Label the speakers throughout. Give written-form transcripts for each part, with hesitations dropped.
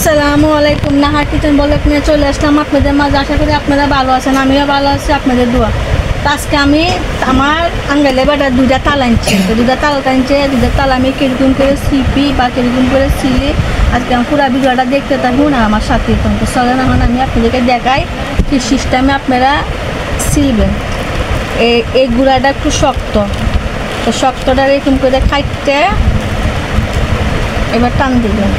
Speaker 1: আসসালামু আলাইকুম। Nahar kitchen blog নিয়ে চলে আসলাম আপনাদের মাঝে। আশা করি আপনারা ভালো আছেন, আমিও ভালো আছি, আপনাদের দোয়া। তো আজকে আমি আমার আঙ্গেলে বেটা দুইটা তাল আনছি, তো দুইটা তাল আমি কিরকম করে সিপি বা কিরকম করে সিলি আজকে আমি পুরো ভিডিওটা দেখতে থাকুন আর আমার সাথে। তো চলেন এখন আমি আপনাদেরকে দেখাই কি সিস্টেমে আপনারা সিলবেন। এই গুঁড়াটা একটু শক্ত, তো শক্তটা এরকম করে খাইতে এবার টান দিবেন।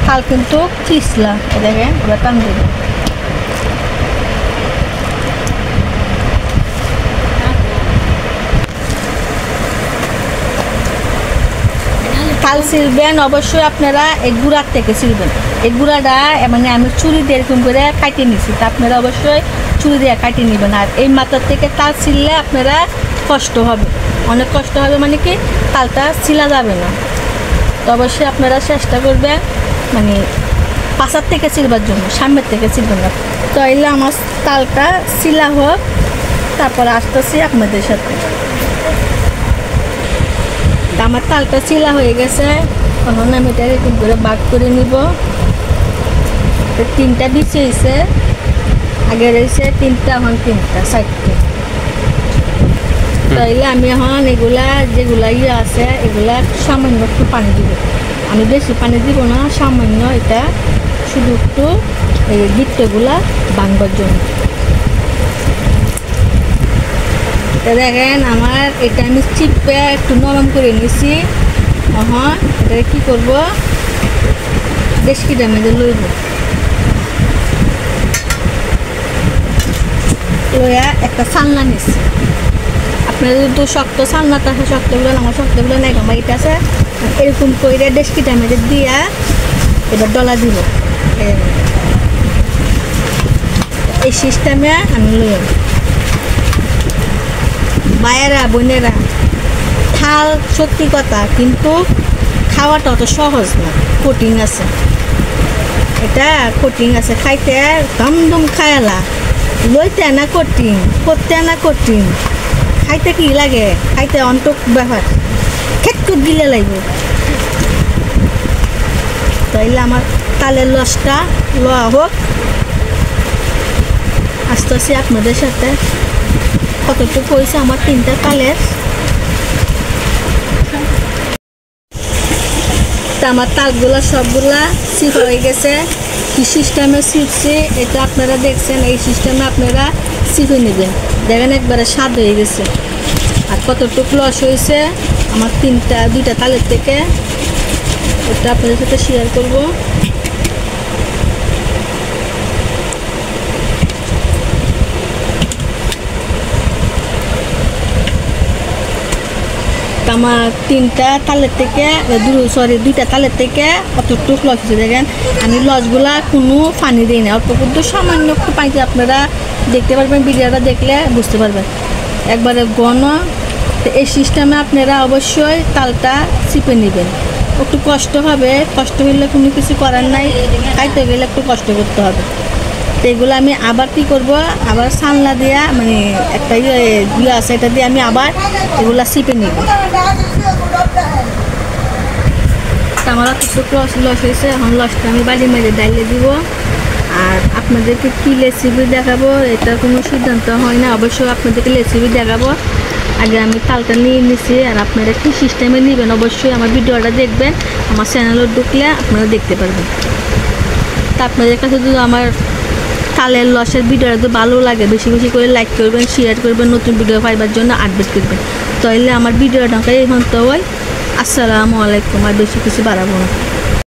Speaker 1: তাল কিন্তু চিসলা, দেখেন এবার টান দিবেন। তাল ছিলবেন অবশ্যই আপনারা এই গুঁড়ার থেকে ছিলবেন। এই গুঁড়াটা মানে আমি চুরি দিয়ে এরকম করে কাটিয়ে নিছি, তা আপনারা অবশ্যই চুরি দিয়ে কাটিয়ে নেবেন। আর এই মাথার থেকে তাল ছিললে আপনারা কষ্ট হবে, অনেক কষ্ট হবে, মানে কি তালটা ছিলা যাবে না। তো অবশ্যই আপনারা চেষ্টা করবেন মানে পাশার থেকে ছিলবার জন্য, সামনের থেকে ছিলবেন না। তো এলে আমার তালটা ছিলা হোক, তারপরে আসতেছি আপনাদের সাথে। আমার তালটা ছিলা হয়ে গেছে, তখন আমি এটা এরকম করে ভাগ করে নিব। তিনটা বিছিয়েছে, আগে রয়েছে তিনটা, এখন তিনটা সাইডটা। তাইলে আমি এখন এগুলা যেগুলা আছে এগুলা সামান্য একটু পানি দিব। আমি বেশি পানি দিব না, সামান্য, এটা শুধু একটু এই গিট্টগুলা ভাঙবার জন্য। দেখেন আমার এটা আমি চিপে একটু নরম করে নিছি। এখন এটা কী করবো, ডেস্কিটার মধ্যে লইব, লইয়া একটা চালনা নিছি। আপনার যদি শক্ত চালনা থাকে শক্তগুলো, আমার শক্তগুলো নাই, আমার এটা আছে। এরকম করে ডেস্কিটার মধ্যে দিয়া এবার ডলা দিব। এই সিস্টেমে আমি লই। ভাইয়েরা বোনেরা, থাল সত্যি কথা কিন্তু খাওয়াটা অত সহজ না, কঠিন আছে, এটা কঠিন আছে। খাইতে দমদম খায়ালা, লইতে না কঠিন, করতে না কঠিন, খাইতে কি লাগে, খাইতে অন্তক ব্যাপার, খেট করে দিলে লাগবে। তাইলে আমার তালের লসটা লওয়া হোক, আস্তে আস্তে আপনাদের সাথে কতটুকু হয়েছে আমার তিনটা তালের। তা আমার তালগুলা সবগুলা সিপ হয়ে গেছে। কি সিস্টেমে সিপছে এটা আপনারা দেখছেন, এই সিস্টেমে আপনারা সিপে নেবেন। দেখেন একবারে স্বাদ হয়ে গেছে। আর কতটুকু লস হয়েছে আমার দুইটা তালের থেকে, এটা আপনাদের সাথে শেয়ার করব। আমার দুইটা তালের থেকে কতটুকু লস হয়েছে দেখেন। আমি লসগুলা কোনো পানি দিই না, অল্প কিন্তু সামান্য একটু পানিতে আপনারা দেখতে পারবেন, ভিডিওটা দেখলে বুঝতে পারবেন একবারে ঘন। তো এই সিস্টেমে আপনারা অবশ্যই তালটা চিপে নেবেন। একটু কষ্ট হবে, কষ্ট হলে কোনো কিছু করার নাই, খাইতে গেলে একটু কষ্ট করতে হবে। তো এগুলো আমি আবার কী করবো, আবার সালনা দেওয়া মানে একটা ইয়ে আছে, এটা দিয়ে আমি আবার এগুলা চিপে নিব। আমার একটু লস হয়েছে, এখন লসটা আমি বাড়ি মেরে ডাইলে দিব। আর আপনাদেরকে কী রেসিপি দেখাবো এটা কোনো সিদ্ধান্ত হয় না, অবশ্যই আপনাদেরকে রেসিপি দেখাবো। আগে আমি তালটা নিয়ে নিছি, আর আপনারা কী সিস্টেমে নেবেন অবশ্যই আমার ভিডিওটা দেখবেন, আমার চ্যানেলে ঢুকলে আপনারা দেখতে পারবেন। তা আপনাদের কাছে যদি আমার তালের লসের ভিডিওটা যদি ভালো লাগে, বেশি বেশি করে লাইক করবেন, শেয়ার করবেন, নতুন ভিডিও পাইবার জন্য আপডেট করবেন। তাহলে আমার ভিডিওটা এখন তো হয়। আসসালামু আলাইকুম, আর বেশি কিছু বাড়াবো না।